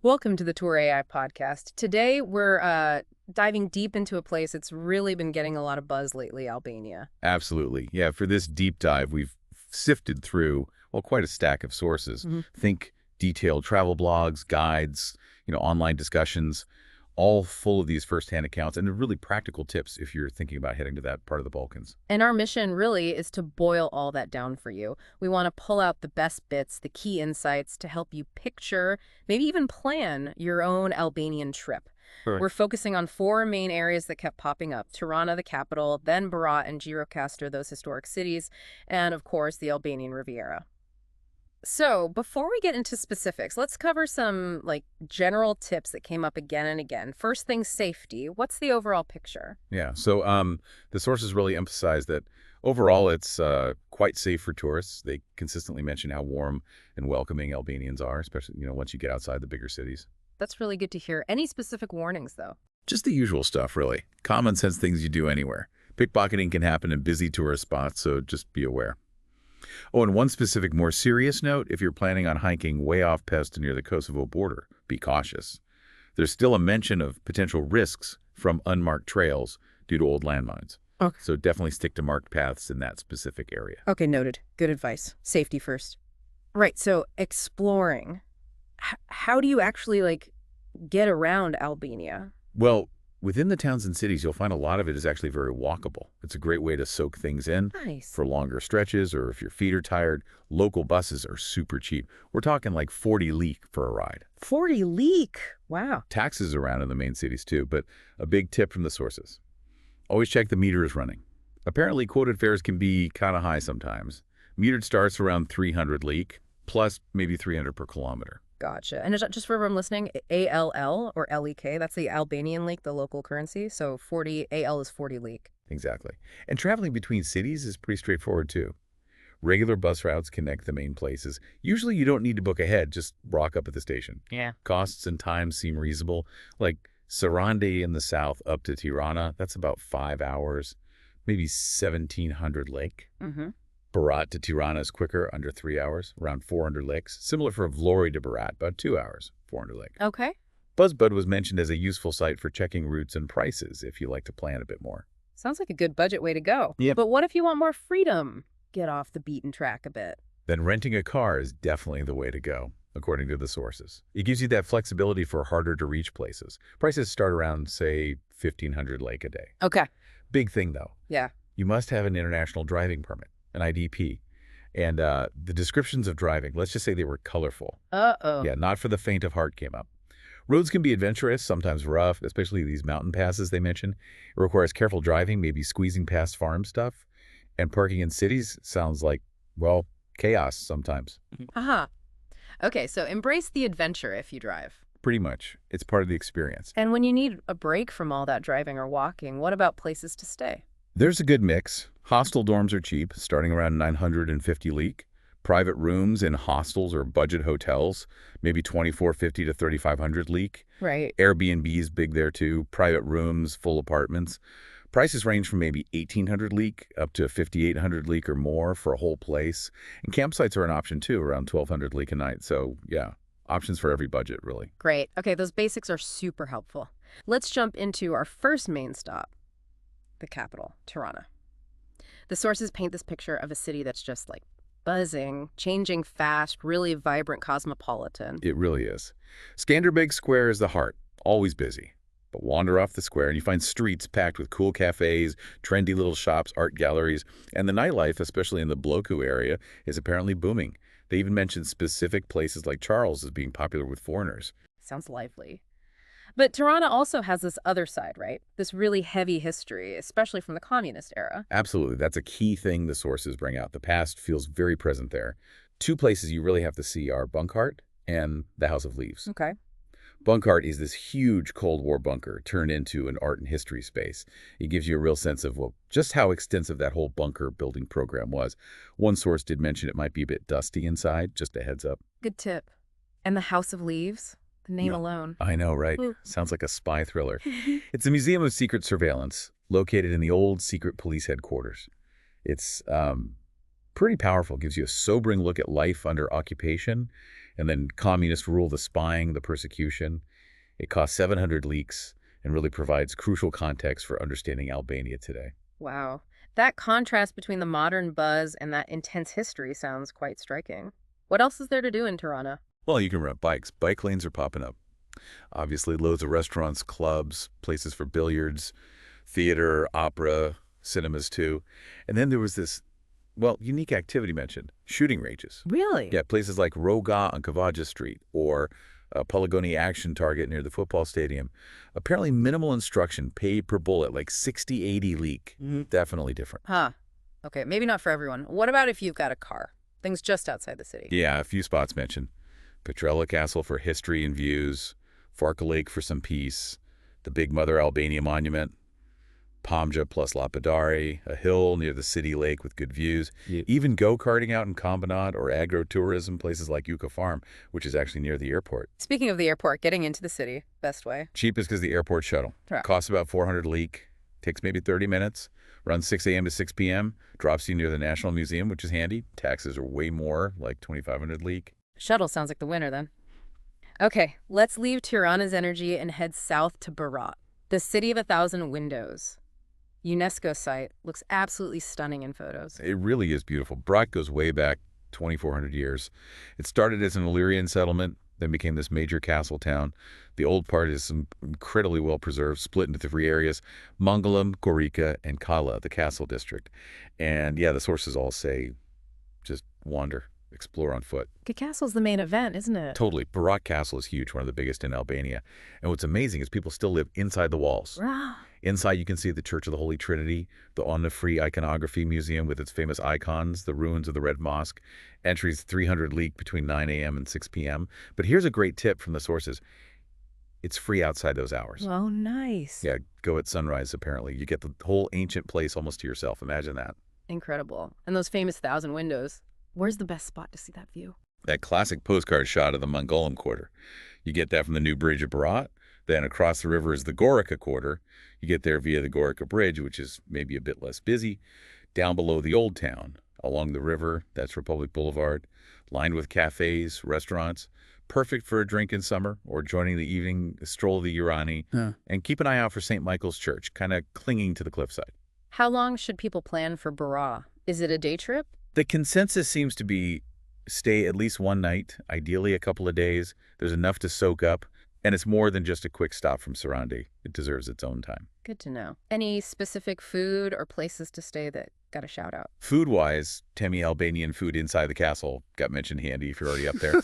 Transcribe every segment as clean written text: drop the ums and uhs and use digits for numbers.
Welcome to the TourAI podcast. Today, we're diving deep into a place that's really been getting a lot of buzz lately, Albania. Absolutely. Yeah, for this deep dive, we've sifted through, well, quite a stack of sources. Think detailed travel blogs, guides, online discussions, all full of these firsthand accounts and really practical tips if you're thinking about heading to that part of the Balkans. And our mission really is to boil all that down for you. We want to pull out the best bits, the key insights to help you picture, maybe even plan your own Albanian trip. Correct. We're focusing on four main areas that kept popping up: Tirana, the capital, then Berat and Gjirokastër, those historic cities, and of course, the Albanian Riviera. So, before we get into specifics, let's cover some general tips that came up again and again. First thing, safety. What's the overall picture? Yeah, so the sources really emphasize that overall it's quite safe for tourists. They consistently mention how warm and welcoming Albanians are, especially, once you get outside the bigger cities. That's really good to hear. Any specific warnings, though? Just the usual stuff, really. Common sense things you do anywhere. Pickpocketing can happen in busy tourist spots, so just be aware. Oh, and one specific, more serious note, if you're planning on hiking way off Pest near the Kosovo border, be cautious. There's still a mention of potential risks from unmarked trails due to old landmines. Okay. So definitely stick to marked paths in that specific area. Okay, noted. Good advice. Safety first. Right, so exploring. How do you actually, get around Albania? Well, within the towns and cities, you'll find a lot of it is actually very walkable. It's a great way to soak things in Nice. for longer stretches, or if your feet are tired, local buses are super cheap. We're talking like 40 leek for a ride. 40 leek. Wow. Taxes around in the main cities too, but a big tip from the sources. Always check the meter is running. Apparently, quoted fares can be kind of high sometimes. Metered starts around 300 leek, plus maybe 300 per kilometer. Gotcha. And just for everyone listening, ALL or LEK, that's the Albanian leek, the local currency. So 40, AL is 40 leek. Exactly. And traveling between cities is pretty straightforward too. Regular bus routes connect the main places. Usually you don't need to book ahead, just rock up at the station. Yeah. Costs and times seem reasonable. Like Sarandi in the south up to Tirana, that's about 5 hours, maybe 1,700 lek. Berat to Tirana is quicker, under 3 hours, around 400 leks. Similar for Vlori to Berat, about 2 hours, 400 lek. Okay. Buzzbud was mentioned as a useful site for checking routes and prices if you like to plan a bit more. Sounds like a good budget way to go. Yep. But what if you want more freedom? Get off the beaten track a bit. Then renting a car is definitely the way to go, according to the sources. It gives you that flexibility for harder-to-reach places. Prices start around, say, 1,500 lek a day. Okay. Big thing, though. Yeah. You must have an international driving permit, an IDP. And the descriptions of driving, let's just say they were colorful. Uh-oh. Yeah, not for the faint of heart came up. Roads can be adventurous, sometimes rough, especially these mountain passes they mention. It requires careful driving, maybe squeezing past farm stuff. And parking in cities sounds like, well, chaos sometimes. Aha. Okay, so embrace the adventure if you drive. Pretty much. It's part of the experience. And when you need a break from all that driving or walking, what about places to stay? There's a good mix. Hostel dorms are cheap, starting around 950 leek. Private rooms in hostels or budget hotels, maybe 2,450 to 3,500 leek. Right. Airbnb is big there too. Private rooms, full apartments. Prices range from maybe 1,800 leek up to 5,800 leek or more for a whole place. And campsites are an option too, around 1,200 leek a night. So yeah, options for every budget, really. Great. Okay, those basics are super helpful. Let's jump into our first main stop, the capital, Tirana. The sources paint this picture of a city that's just buzzing, changing fast, really vibrant, cosmopolitan. It really is. Skanderbeg Square is the heart, always busy. But wander off the square and you find streets packed with cool cafes, trendy little shops, art galleries, and the nightlife, especially in the Bloku area, is apparently booming. They even mention specific places like Charles as being popular with foreigners. Sounds lively. But Tirana also has this other side, right? This really heavy history, especially from the communist era. Absolutely. That's a key thing the sources bring out. The past feels very present there. Two places you really have to see are Bunk'Art and the House of Leaves. Okay. Bunk'Art is this huge Cold War bunker turned into an art and history space. It gives you a real sense of, well, just how extensive that whole bunker building program was. One source did mention it might be a bit dusty inside, just a heads up. Good tip. And the House of Leaves? The name alone. I know, right? Ooh. Sounds like a spy thriller. It's a museum of secret surveillance located in the old secret police headquarters. It's pretty powerful. Gives you a sobering look at life under occupation And then communist rule, the spying, the persecution. It cost 700 leaks and really provides crucial context for understanding Albania today. Wow. That contrast between the modern buzz and that intense history sounds quite striking. What else is there to do in Tirana? Well, you can rent bikes. Bike lanes are popping up. Obviously, loads of restaurants, clubs, places for billiards, theater, opera, cinemas too. And then there was this, well, unique activity mentioned, shooting ranges. Really? Yeah, places like Roga on Kavaja Street or Poligoni Action Target near the football stadium. Apparently minimal instruction, paid per bullet, like 60, 80 leak. Definitely different. Huh. Okay, maybe not for everyone. What about if you've got a car? Things just outside the city. Yeah, a few spots mentioned. Petrella Castle for history and views, Farka Lake for some peace, the Big Mother Albania Monument, Pomja plus Lapidari, a hill near the city lake with good views. Yeah. Even go-karting out in Kombinat or agro-tourism, places like Yuka Farm, which is actually near the airport. Speaking of the airport, getting into the city, best way. Cheapest because the airport shuttle. Right. Costs about 400 leak, takes maybe 30 minutes, runs 6 a.m. to 6 p.m., drops you near the National Museum, which is handy. Taxes are way more, like 2,500 leak. Shuttle sounds like the winner then. Okay, let's leave Tirana's energy and head south to Berat, the city of 1,000 windows. UNESCO site, looks absolutely stunning in photos. It really is beautiful. Berat goes way back 2,400 years. It started as an Illyrian settlement, then became this major castle town. The old part is incredibly well preserved, split into 3 areas, Mangalam, Gorica, and Kala, the castle district. And yeah, the sources all say just wander, explore on foot. The castle's the main event, isn't it? Totally. Berat Castle is huge, one of the biggest in Albania. And what's amazing is people still live inside the walls. Wow. Inside, you can see the Church of the Holy Trinity, the Free Iconography Museum with its famous icons, the ruins of the Red Mosque. Entries 300 leak between 9 a.m. and 6 p.m. But here's a great tip from the sources. It's free outside those hours. Oh, nice. Yeah, go at sunrise, apparently. You get the whole ancient place almost to yourself. Imagine that. Incredible. And those famous 1,000 windows. Where's the best spot to see that view? That classic postcard shot of the Mangalam Quarter. You get that from the new bridge of Berat. Then across the river is the Gorica Quarter. You get there via the Gorica Bridge, which is maybe a bit less busy. Down below the Old Town, along the river, that's Republic Boulevard, lined with cafes, restaurants. Perfect for a drink in summer or joining the evening stroll of the Urani. Yeah. And keep an eye out for St. Michael's Church, kind of clinging to the cliffside. How long should people plan for Berat? Is it a day trip? The consensus seems to be stay at least one night, ideally a couple of days. There's enough to soak up. And it's more than just a quick stop from Sarandi. It deserves its own time. Good to know. Any specific food or places to stay that got a shout out? Food-wise, Temi Albanian food inside the castle got mentioned handy if you're already up there.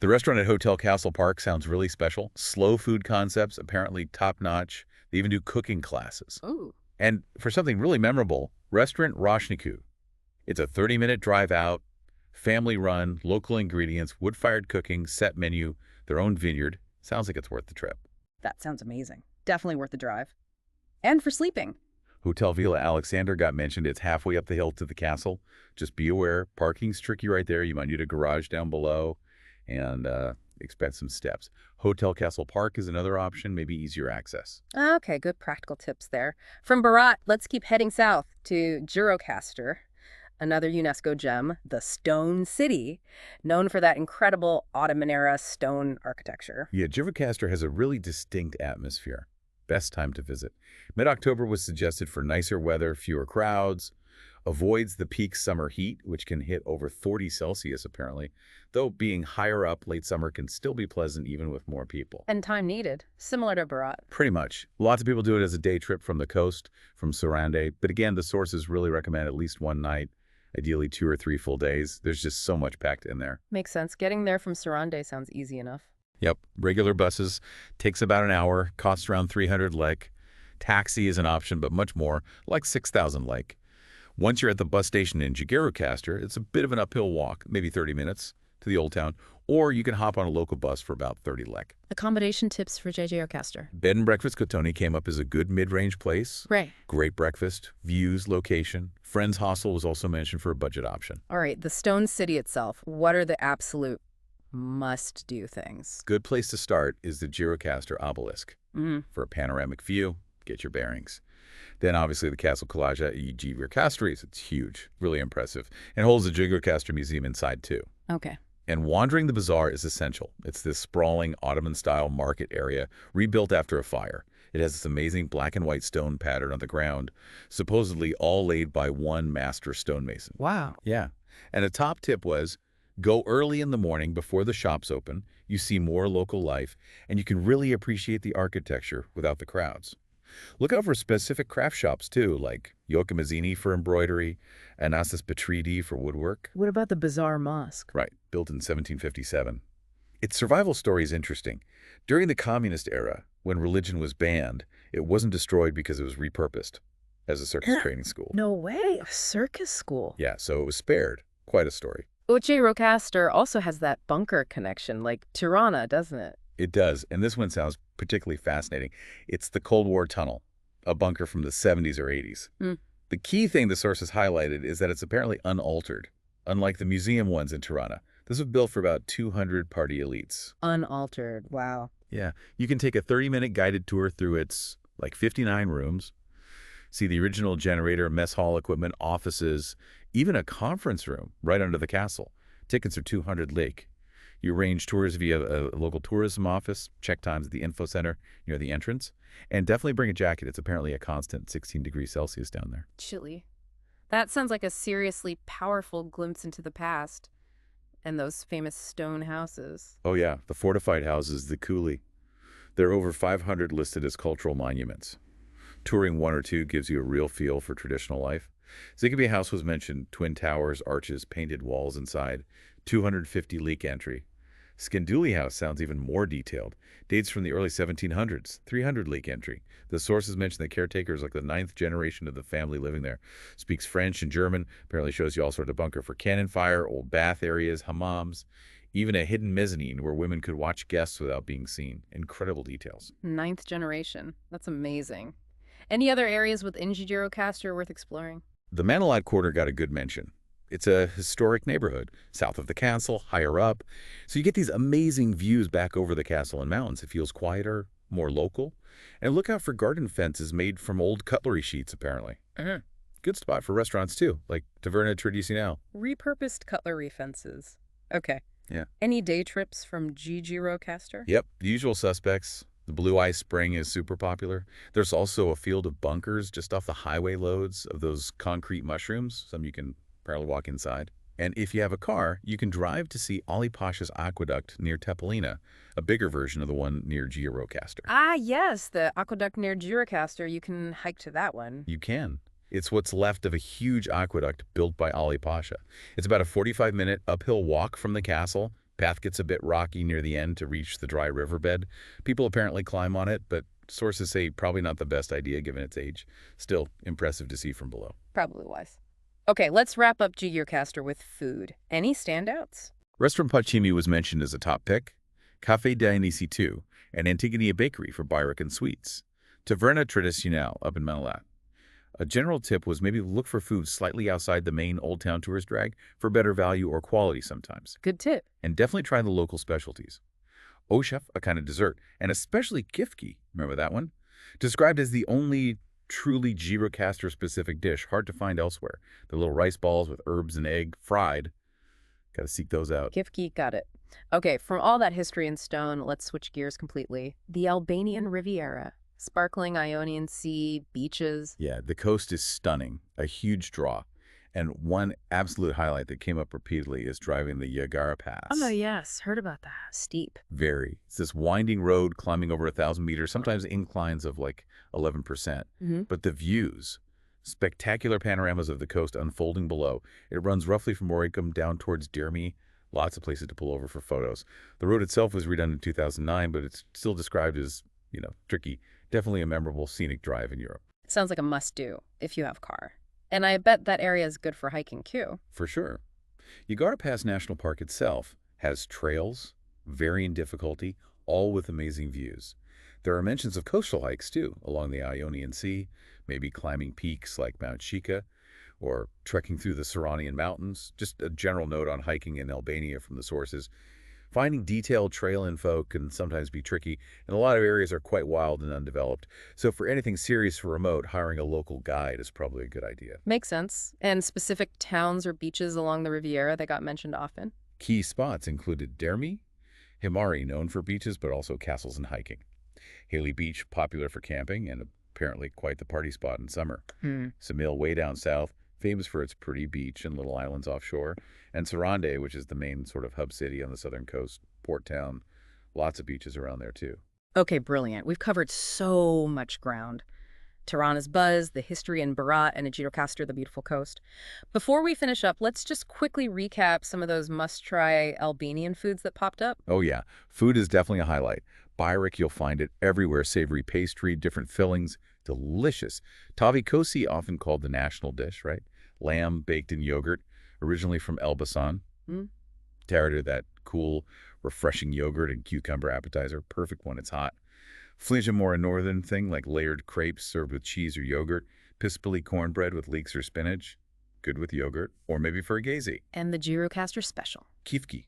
The restaurant at Hotel Castle Park sounds really special. Slow food concepts, apparently top-notch. They even do cooking classes. Ooh. And for something really memorable, Restaurant Roshniku. It's a 30-minute drive out, family-run, local ingredients, wood-fired cooking, set menu, their own vineyard. Sounds like it's worth the trip. That sounds amazing. Definitely worth the drive. And for sleeping. Hotel Villa Alexander got mentioned. It's halfway up the hill to the castle. Just be aware, parking's tricky right there. You might need a garage down below and expect some steps. Hotel Castle Park is another option, maybe easier access. Okay, good practical tips there. From Berat, let's keep heading south to Gjirokastër. Another UNESCO gem, the Stone City, known for that incredible Ottoman-era stone architecture. Yeah, Gjirokastër has a really distinct atmosphere. Best time to visit. Mid-October was suggested for nicer weather, fewer crowds, avoids the peak summer heat, which can hit over 40 Celsius apparently, though being higher up late summer can still be pleasant even with more people. And time needed, similar to Berat. Pretty much. Lots of people do it as a day trip from the coast, from Sarandi, but again, the sources really recommend at least one night. Ideally 2 or 3 full days. There's just so much packed in there. Makes sense. Getting there from Sarandi sounds easy enough. Yep. Regular buses. Takes about an hour. Costs around 300 lek. Taxi is an option, but much more, like 6,000 lek. Once you're at the bus station in Gjirokastër, it's a bit of an uphill walk, maybe 30 minutes, to the old town. Or you can hop on a local bus for about 30 lek. Accommodation tips for Gjirokastër. Bed and breakfast Kotoni came up as a good mid-range place. Right. Great breakfast, views, location. Friends Hostel was also mentioned for a budget option. All right, the Stone City itself, what are the absolute must-do things? Good place to start is the Gjirokastër obelisk. For a panoramic view, get your bearings. Then obviously the Castle Kalaja i Gjirokastër, it's huge, really impressive, and holds the Gjirokastër Museum inside too. Okay. And wandering the bazaar is essential. It's this sprawling Ottoman-style market area rebuilt after a fire. It has this amazing black and white stone pattern on the ground, supposedly all laid by one master stonemason. Wow. Yeah. And a top tip was, go early in the morning before the shops open. You see more local life, and you can really appreciate the architecture without the crowds. Look out for specific craft shops, too, like Yoka Mazzini for embroidery, Anasis Petridi for woodwork. What about the Bazaar Mosque? Right, built in 1757. Its survival story is interesting. During the communist era, when religion was banned, it wasn't destroyed because it was repurposed as a circus training school. No way, a circus school. Yeah, so it was spared. Quite a story. Gjirokastër also has that bunker connection, like Tirana, doesn't it? It does, and this one sounds particularly fascinating. It's the Cold War tunnel, a bunker from the 70s or 80s. Mm. The key thing the sources highlighted is that it's apparently unaltered, unlike the museum ones in Tirana. This was built for about 200 party elites. Unaltered, wow. Yeah, you can take a 30-minute guided tour through its, 59 rooms, see the original generator, mess hall equipment, offices, even a conference room right under the castle. Tickets are 200 lek. You arrange tours via a local tourism office, check times at the info center near the entrance, and definitely bring a jacket. It's apparently a constant 16 degrees Celsius down there. Chilly. That sounds like a seriously powerful glimpse into the past. And those famous stone houses. Oh yeah, the fortified houses, the Kuli. There are over 500 listed as cultural monuments. Touring one or two gives you a real feel for traditional life. Ziggy House was mentioned, twin towers, arches, painted walls inside, 250 lek entry. Skanduli House sounds even more detailed. Dates from the early 1700s, 300 lek entry. The sources mention the caretaker is like the 9th generation of the family living there. Speaks French and German, apparently shows you all sorts of bunker for cannon fire, old bath areas, hammams, even a hidden mezzanine where women could watch guests without being seen. Incredible details. 9th generation. That's amazing. Any other areas within Gjirokastër worth exploring? The Manilad Quarter got a good mention. It's a historic neighborhood, south of the castle, higher up. So you get these amazing views back over the castle and mountains. It feels quieter, more local. And look out for garden fences made from old cutlery sheets, apparently. Good spot for restaurants, too, like Taverna Tradicional. Repurposed cutlery fences. Okay. Yeah. Any day trips from Gjirokastër? Yep, the usual suspects. The Blue Ice Spring is super popular. There's also a field of bunkers just off the highway loads of those concrete mushrooms. Some you can apparently walk inside. And if you have a car, you can drive to see Ali Pasha's aqueduct near Tepelina, a bigger version of the one near Gjirokastër. Ah, yes, the aqueduct near Gjirokastër. You can hike to that one. You can. It's what's left of a huge aqueduct built by Ali Pasha. It's about a 45-minute uphill walk from the castle. Path gets a bit rocky near the end to reach the dry riverbed. People apparently climb on it, but sources say probably not the best idea given its age. Still impressive to see from below. Probably wise. Okay, let's wrap up Gjirokastër with food. Any standouts? Restaurant Pachimi was mentioned as a top pick. Café Dionysi too, and Antigone Bakery for Bayrak and sweets. Taverna Tradicional up in Manilad. A general tip was maybe look for food slightly outside the main Old Town tourist drag for better value or quality sometimes. Good tip. And definitely try the local specialties. Oshef, a kind of dessert, and especially Qifqi, remember that one? Described as the only truly Gjirokastër-specific dish, hard to find elsewhere. The little rice balls with herbs and egg, fried. Gotta seek those out. Qifqi, got it. Okay, from all that history in stone, let's switch gears completely. The Albanian Riviera. Sparkling Ionian Sea, beaches. Yeah, the coast is stunning, a huge draw. And one absolute highlight that came up repeatedly is driving the Llogara Pass. Oh, yes. Heard about that. Steep. Very. It's this winding road climbing over 1,000 meters, sometimes inclines of like 11%. But the views, spectacular panoramas of the coast unfolding below. It runs roughly from Oricum down towards Dirmi. Lots of places to pull over for photos. The road itself was redone in 2009, but it's still described as, tricky. Definitely a memorable scenic drive in Europe. Sounds like a must-do if you have a car. And I bet that area is good for hiking, too. For sure. Llogara Pass National Park itself has trails, varying difficulty, all with amazing views. There are mentions of coastal hikes, too, along the Ionian Sea, maybe climbing peaks like Mount Qifqi, or trekking through the Seranian Mountains. Just a general note on hiking in Albania from the sources. Finding detailed trail info can sometimes be tricky, and a lot of areas are quite wild and undeveloped. So for anything serious or remote, hiring a local guide is probably a good idea. Makes sense. And specific towns or beaches along the Riviera that got mentioned often? Key spots included Dermi, Himari, known for beaches but also castles and hiking. Haley Beach, popular for camping and apparently quite the party spot in summer. Samil, way down south, famous for its pretty beach and little islands offshore. And Sarande, which is the main sort of hub city on the southern coast, port town. Lots of beaches around there, too. Okay, brilliant. We've covered so much ground. Tirana's buzz, the history in Berat, and Gjirokastër, the beautiful coast. Before we finish up, let's just quickly recap some of those must-try Albanian foods that popped up. Oh, yeah. Food is definitely a highlight. Bayrak, you'll find it everywhere. Savory pastry, different fillings. Delicious. Tavikosi, often called the national dish, right? Lamb baked in yogurt, originally from Elbasan. Tartar, that cool, refreshing yogurt and cucumber appetizer. Perfect when it's hot. Flijim, more a northern thing, like layered crepes served with cheese or yogurt. Pispili, cornbread with leeks or spinach. Good with yogurt, or maybe for a gazy. And the Gjirokastër special. Qifqi,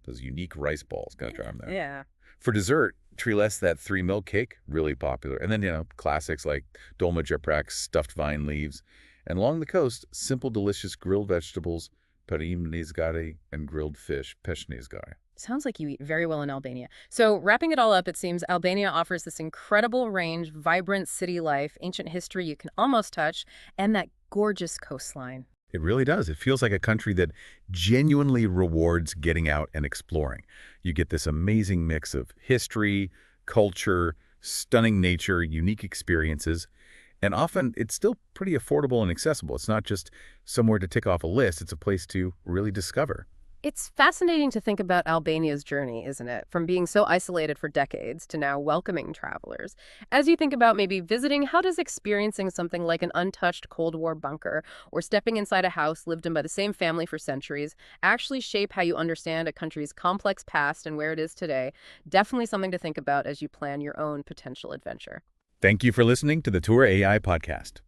those unique rice balls. Gotta try them there. Yeah. For dessert, Triles, that 3-milk cake, really popular. And then, classics like dolma japrak, stuffed vine leaves. And along the coast, simple, delicious grilled vegetables, parim nizgari, and grilled fish, pesh nizgari. Sounds like you eat very well in Albania. So wrapping it all up, it seems Albania offers this incredible range, vibrant city life, ancient history you can almost touch, and that gorgeous coastline. It really does. It feels like a country that genuinely rewards getting out and exploring. You get this amazing mix of history, culture, stunning nature, unique experiences, and often it's still pretty affordable and accessible. It's not just somewhere to tick off a list. It's a place to really discover. It's fascinating to think about Albania's journey, isn't it? From being so isolated for decades to now welcoming travelers. As you think about maybe visiting, how does experiencing something like an untouched Cold War bunker or stepping inside a house lived in by the same family for centuries actually shape how you understand a country's complex past and where it is today? Definitely something to think about as you plan your own potential adventure. Thank you for listening to the TourAI podcast.